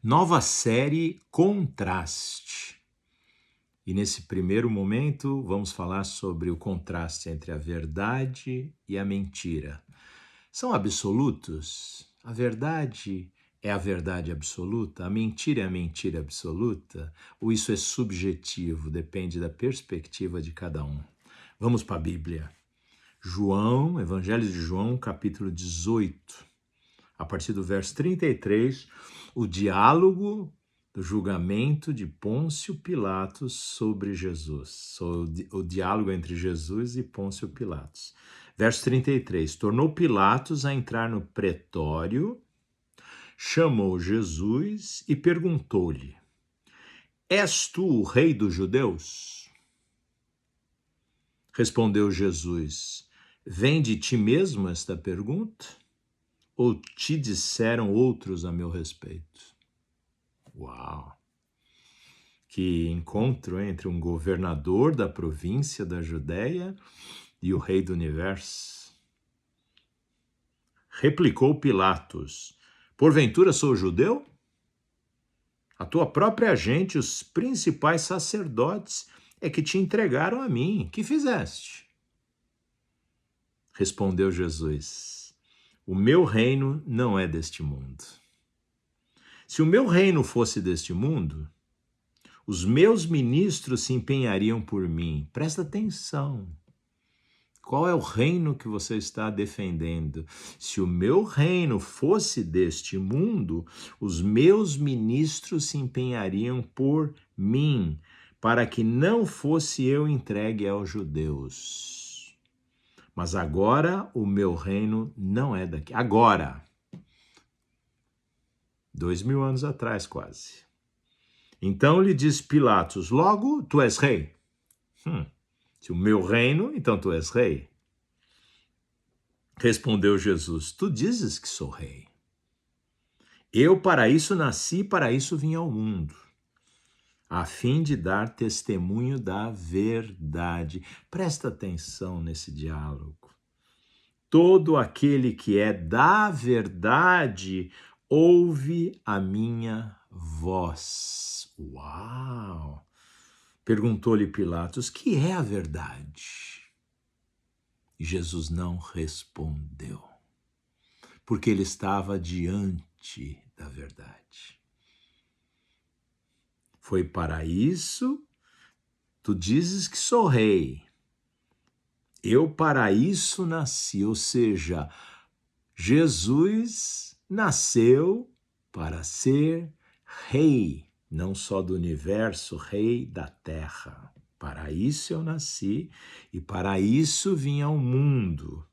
Nova série Contraste. E nesse primeiro momento vamos falar sobre o contraste entre a verdade e a mentira. São absolutos? A verdade é a verdade absoluta? A mentira é a mentira absoluta? Ou isso é subjetivo, depende da perspectiva de cada um? Vamos para a Bíblia. João, Evangelho de João, capítulo 18. A partir do verso 33, o diálogo do julgamento de Pôncio Pilatos sobre Jesus. O diálogo entre Jesus e Pôncio Pilatos. Verso 33, tornou Pilatos a entrar no pretório, chamou Jesus e perguntou-lhe: És tu o rei dos judeus? Respondeu Jesus: vem de ti mesmo esta pergunta? Ou te disseram outros a meu respeito? Uau! Que encontro entre um governador da província da Judéia e o rei do universo. Replicou Pilatos: porventura sou judeu? A tua própria gente, os principais sacerdotes, é que te entregaram a mim. Que fizeste? Respondeu Jesus: o meu reino não é deste mundo. Se o meu reino fosse deste mundo, os meus ministros se empenhariam por mim. Presta atenção. Qual é o reino que você está defendendo? Se o meu reino fosse deste mundo, os meus ministros se empenhariam por mim, para que não fosse eu entregue aos judeus. Mas agora o meu reino não é daqui. Agora. 2000 anos atrás, quase. Então lhe diz Pilatos: logo, tu és rei? Se o meu reino, então tu és rei. Respondeu Jesus: tu dizes que sou rei. Eu para isso nasci, para isso vim ao mundo, a fim de dar testemunho da verdade. Presta atenção nesse diálogo. Todo aquele que é da verdade ouve a minha voz. Uau! Perguntou-lhe Pilatos: que é a verdade? E Jesus não respondeu, porque ele estava diante da verdade. Foi para isso, tu dizes que sou rei. Eu para isso nasci, ou seja, Jesus nasceu para ser rei, não só do universo, rei da terra. Para isso eu nasci e para isso vim ao mundo,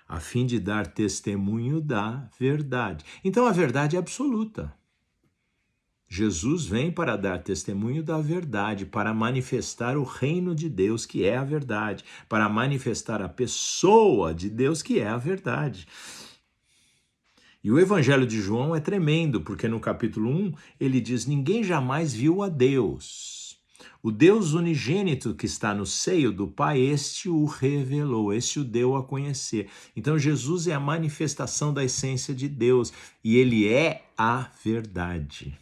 a fim de dar testemunho da verdade. Então a verdade é absoluta. Jesus vem para dar testemunho da verdade, para manifestar o reino de Deus, que é a verdade, para manifestar a pessoa de Deus, que é a verdade. E o Evangelho de João é tremendo, porque no capítulo 1 ele diz: ninguém jamais viu a Deus. O Deus unigênito que está no seio do Pai, este o revelou, este o deu a conhecer. Então Jesus é a manifestação da essência de Deus e ele é a verdade.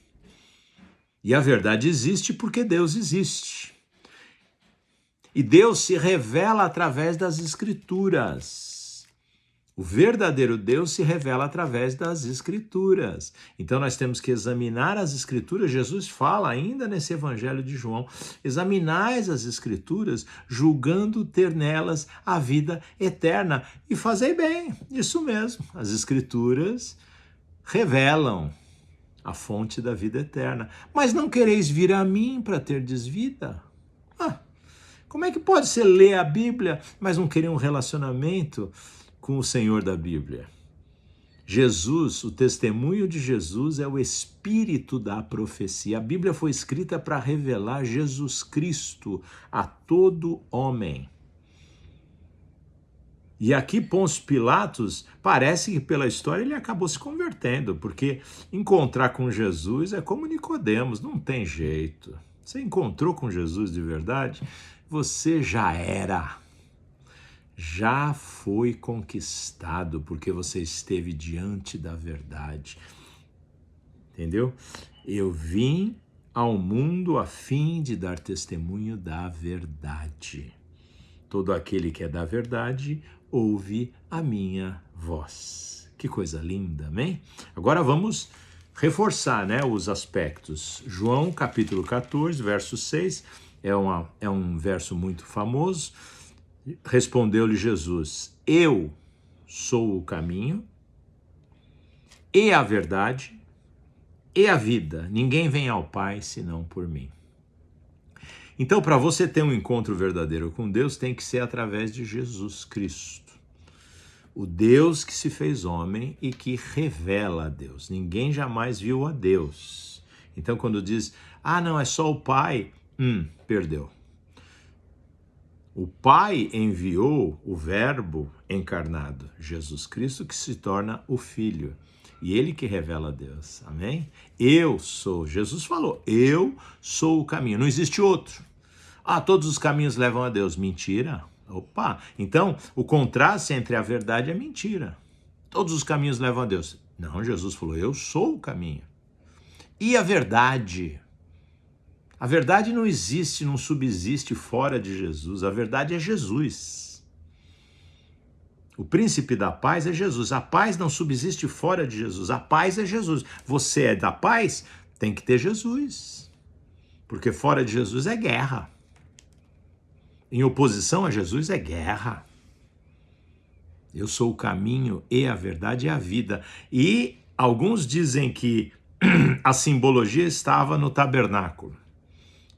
E a verdade existe porque Deus existe. E Deus se revela através das Escrituras. O verdadeiro Deus se revela através das Escrituras. Então nós temos que examinar as Escrituras. Jesus fala ainda nesse Evangelho de João: examinais as Escrituras, julgando ter nelas a vida eterna. E fazei bem, isso mesmo. As Escrituras revelam a fonte da vida eterna. Mas não quereis vir a mim para terdes vida? Como é que pode ser ler a Bíblia, mas não querer um relacionamento com o Senhor da Bíblia? Jesus, o testemunho de Jesus é o espírito da profecia. A Bíblia foi escrita para revelar Jesus Cristo a todo homem. E aqui Pôncio Pilatos, parece que pela história ele acabou se convertendo, porque encontrar com Jesus é como Nicodemos, não tem jeito. Você encontrou com Jesus de verdade, você já era, já foi conquistado, porque você esteve diante da verdade. entendeu? Eu vim ao mundo a fim de dar testemunho da verdade. Todo aquele que é da verdade ouve a minha voz. Que coisa linda, amém? Agora vamos reforçar, né, os aspectos. João capítulo 14, verso 6, é um verso muito famoso. Respondeu-lhe Jesus: eu sou o caminho e a verdade e a vida. Ninguém vem ao Pai senão por mim. Então, para você ter um encontro verdadeiro com Deus, tem que ser através de Jesus Cristo. O Deus que se fez homem e que revela a Deus. Ninguém jamais viu a Deus. Então, quando diz, não, é só o Pai, perdeu. O Pai enviou o Verbo encarnado, Jesus Cristo, que se torna o Filho. E ele que revela a Deus, amém? Eu sou, Jesus falou, eu sou o caminho, não existe outro. Todos os caminhos levam a Deus, mentira. Opa, então o contraste entre a verdade e a mentira. Todos os caminhos levam a Deus. Não, Jesus falou, eu sou o caminho. E a verdade? A verdade não existe, não subsiste fora de Jesus, a verdade é Jesus. O príncipe da paz é Jesus. A paz não subsiste fora de Jesus. A paz é Jesus. Você é da paz? Tem que ter Jesus. Porque fora de Jesus é guerra. Em oposição a Jesus é guerra. Eu sou o caminho e a verdade e a vida. E alguns dizem que a simbologia estava no tabernáculo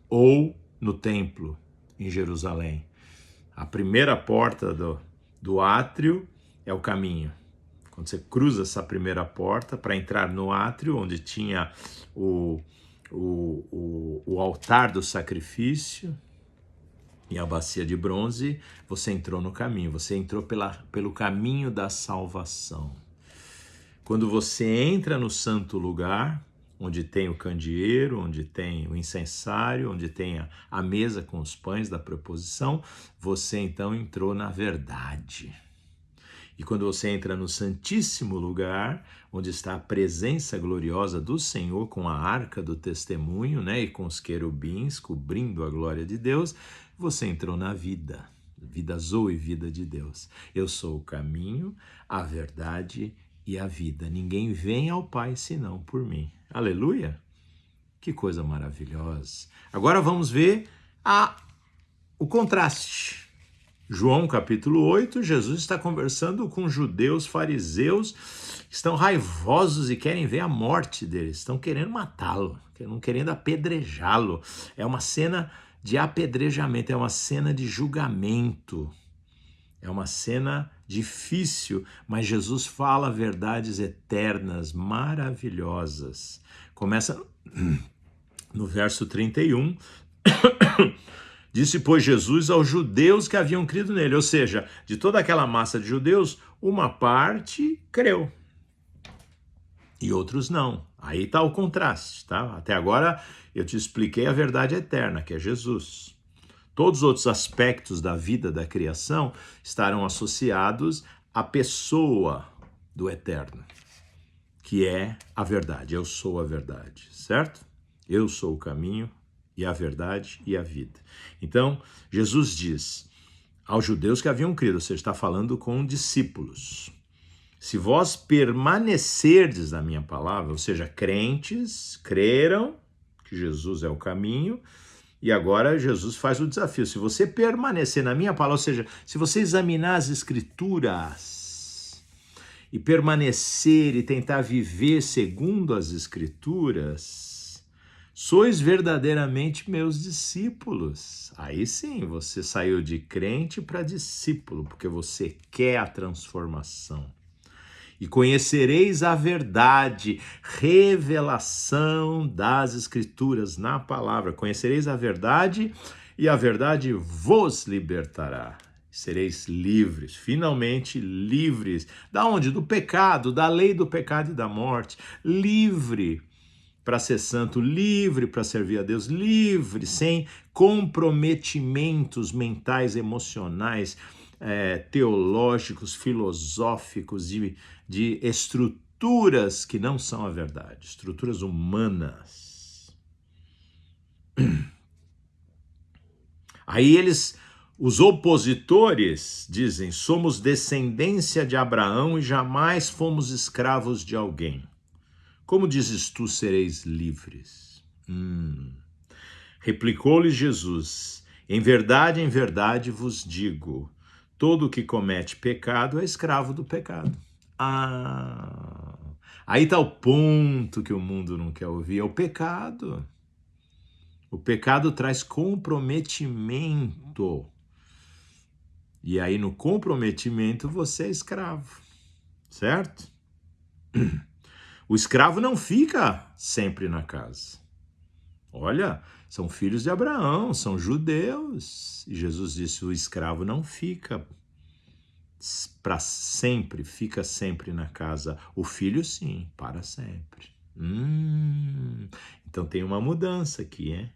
ou no templo em Jerusalém. A primeira porta do átrio é o caminho. Quando você cruza essa primeira porta para entrar no átrio, onde tinha o altar do sacrifício e a bacia de bronze, você entrou no caminho, você entrou pelo caminho da salvação. Quando você entra no santo lugar, onde tem o candeeiro, onde tem o incensário, onde tem a mesa com os pães da proposição, você então entrou na verdade. E quando você entra no santíssimo lugar, onde está a presença gloriosa do Senhor com a arca do testemunho, né, e com os querubins cobrindo a glória de Deus, você entrou na vida, vida zoe, vida de Deus. Eu sou o caminho, a verdade e a vida. Ninguém vem ao Pai senão por mim. Aleluia! Que coisa maravilhosa. Agora vamos ver o contraste. João capítulo 8, Jesus está conversando com judeus, fariseus, que estão raivosos e querem ver a morte deles, estão querendo matá-lo, estão querendo apedrejá-lo. É uma cena de apedrejamento, é uma cena de julgamento, é uma cena difícil, mas Jesus fala verdades eternas, maravilhosas. Começa no verso 31, disse, pois, Jesus aos judeus que haviam crido nele, ou seja, de toda aquela massa de judeus, uma parte creu e outros não. Aí está o contraste, tá? Até agora eu te expliquei a verdade eterna, que é Jesus. Todos os outros aspectos da vida da criação estarão associados à pessoa do eterno, que é a verdade. Eu sou a verdade, certo? Eu sou o caminho e a verdade e a vida. Então, Jesus diz aos judeus que haviam crido, você está falando com discípulos, se vós permanecerdes na minha palavra, ou seja, crentes, creram que Jesus é o caminho, e agora Jesus faz o desafio, se você permanecer na minha palavra, ou seja, se você examinar as escrituras e permanecer e tentar viver segundo as escrituras, sois verdadeiramente meus discípulos. Aí sim, você saiu de crente para discípulo, porque você quer a transformação. E conhecereis a verdade, revelação das Escrituras na palavra. Conhecereis a verdade e a verdade vos libertará. Sereis livres, finalmente livres. Da onde? Do pecado, da lei do pecado e da morte. Livre para ser santo, livre para servir a Deus, livre, sem comprometimentos mentais, emocionais, teológicos, filosóficos, de estrutura estruturas que não são a verdade, estruturas humanas. Aí os opositores dizem, somos descendência de Abraão e jamais fomos escravos de alguém. Como dizes tu, sereis livres? Replicou-lhe Jesus, em verdade vos digo, todo o que comete pecado é escravo do pecado. Aí está o ponto que o mundo não quer ouvir, é o pecado. O pecado traz comprometimento. E aí no comprometimento você é escravo, certo? O escravo não fica sempre na casa. Olha, são filhos de Abraão, são judeus. E Jesus disse, o escravo não fica para sempre, fica sempre na casa. O filho sim, para sempre. Então tem uma mudança aqui, hein?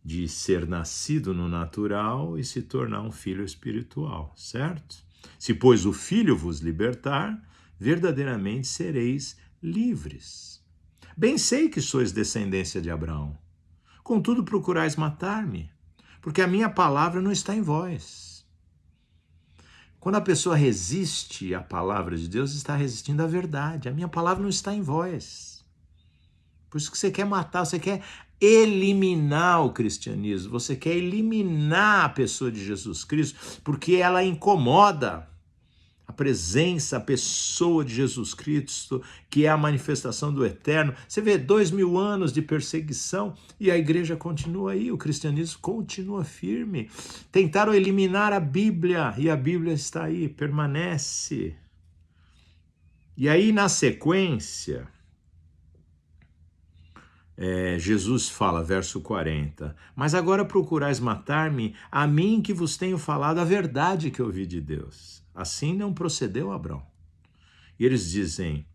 De ser nascido no natural e se tornar um filho espiritual, certo? Se, pois, o Filho vos libertar, verdadeiramente sereis livres. Bem sei que sois descendência de Abraão. Contudo, procurais matar-me, porque a minha palavra não está em vós. Quando a pessoa resiste à palavra de Deus, está resistindo à verdade. A minha palavra não está em vós. Por isso que você quer matar, você quer eliminar o cristianismo, você quer eliminar a pessoa de Jesus Cristo, porque ela incomoda a presença, a pessoa de Jesus Cristo, que é a manifestação do eterno. Você vê 2000 anos de perseguição e a igreja continua aí, o cristianismo continua firme. Tentaram eliminar a Bíblia e a Bíblia está aí, permanece. E aí na sequência, Jesus fala, verso 40, mas agora procurais matar-me, a mim que vos tenho falado a verdade que ouvi de Deus. Assim não procedeu Abraão. E eles dizem,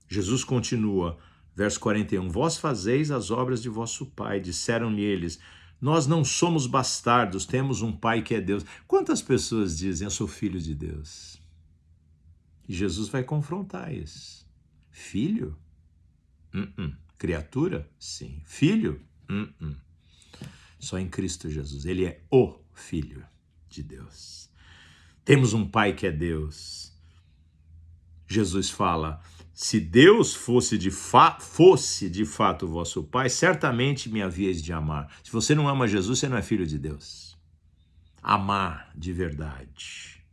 Jesus continua, verso 41, vós fazeis as obras de vosso pai. Disseram-lhe eles, nós não somos bastardos, temos um pai que é Deus. Quantas pessoas dizem, eu sou filho de Deus? E Jesus vai confrontar isso. Filho? Criatura? Sim. Filho? Só em Cristo Jesus. Ele é o Filho de Deus. Temos um Pai que é Deus. Jesus fala, se Deus fosse de fato o vosso Pai, certamente me havíeis de amar. Se você não ama Jesus, você não é filho de Deus. Amar de verdade.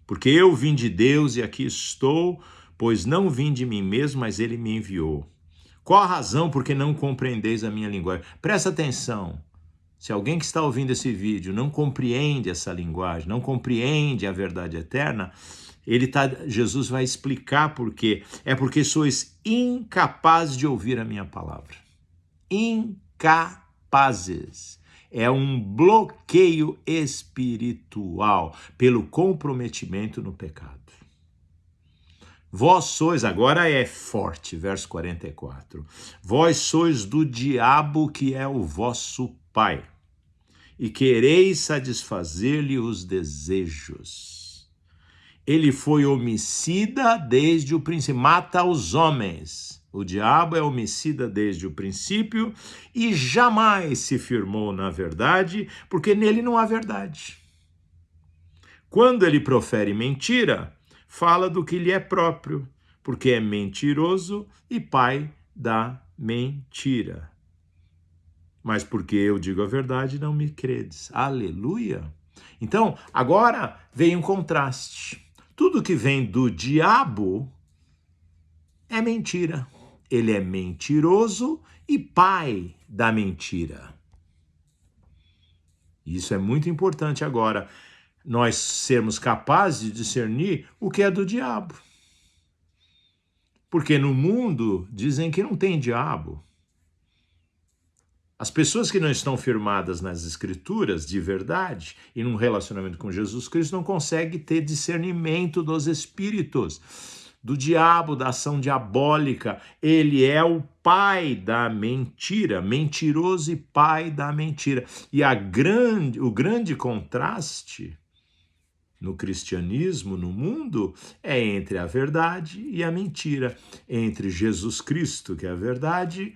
Porque eu vim de Deus e aqui estou, pois não vim de mim mesmo, mas ele me enviou. Qual a razão porque não compreendeis a minha linguagem? Presta atenção. Se alguém que está ouvindo esse vídeo não compreende essa linguagem, não compreende a verdade eterna, Jesus vai explicar por quê. É porque sois incapazes de ouvir a minha palavra. Incapazes. É um bloqueio espiritual pelo comprometimento no pecado. Vós sois, agora é forte, verso 44. Vós sois do diabo que é o vosso pai, e quereis satisfazer-lhe os desejos. Ele foi homicida desde o princípio, mata os homens. O diabo é homicida desde o princípio e jamais se firmou na verdade, porque nele não há verdade. Quando ele profere mentira, fala do que lhe é próprio, porque é mentiroso e pai da mentira. Mas porque eu digo a verdade, não me credes. Aleluia! Então, agora vem um contraste. Tudo que vem do diabo é mentira. Ele é mentiroso e pai da mentira. Isso é muito importante agora, nós sermos capazes de discernir o que é do diabo. Porque no mundo dizem que não tem diabo. As pessoas que não estão firmadas nas escrituras de verdade e num relacionamento com Jesus Cristo não conseguem ter discernimento dos espíritos, do diabo, da ação diabólica. Ele é o pai da mentira, mentiroso e pai da mentira. E o grande contraste no cristianismo, no mundo, é entre a verdade e a mentira, entre Jesus Cristo, que é a verdade,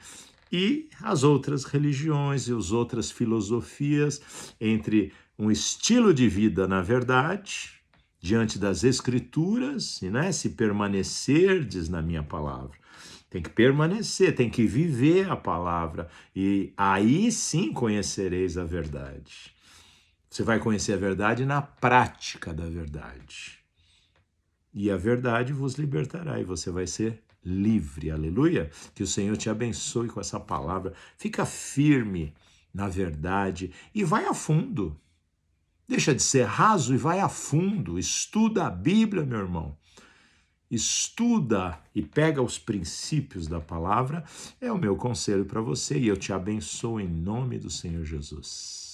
e as outras religiões e as outras filosofias, entre um estilo de vida na verdade, diante das Escrituras, e, né, se permanecerdes na minha palavra. Tem que permanecer, tem que viver a palavra, e aí sim conhecereis a verdade. Você vai conhecer a verdade na prática da verdade. E a verdade vos libertará, e você vai ser livre, aleluia. Que o Senhor te abençoe com essa palavra. Fica firme na verdade e vai a fundo. Deixa de ser raso e vai a fundo. Estuda a Bíblia, meu irmão. Estuda e pega os princípios da palavra. É o meu conselho para você e eu te abençoo em nome do Senhor Jesus.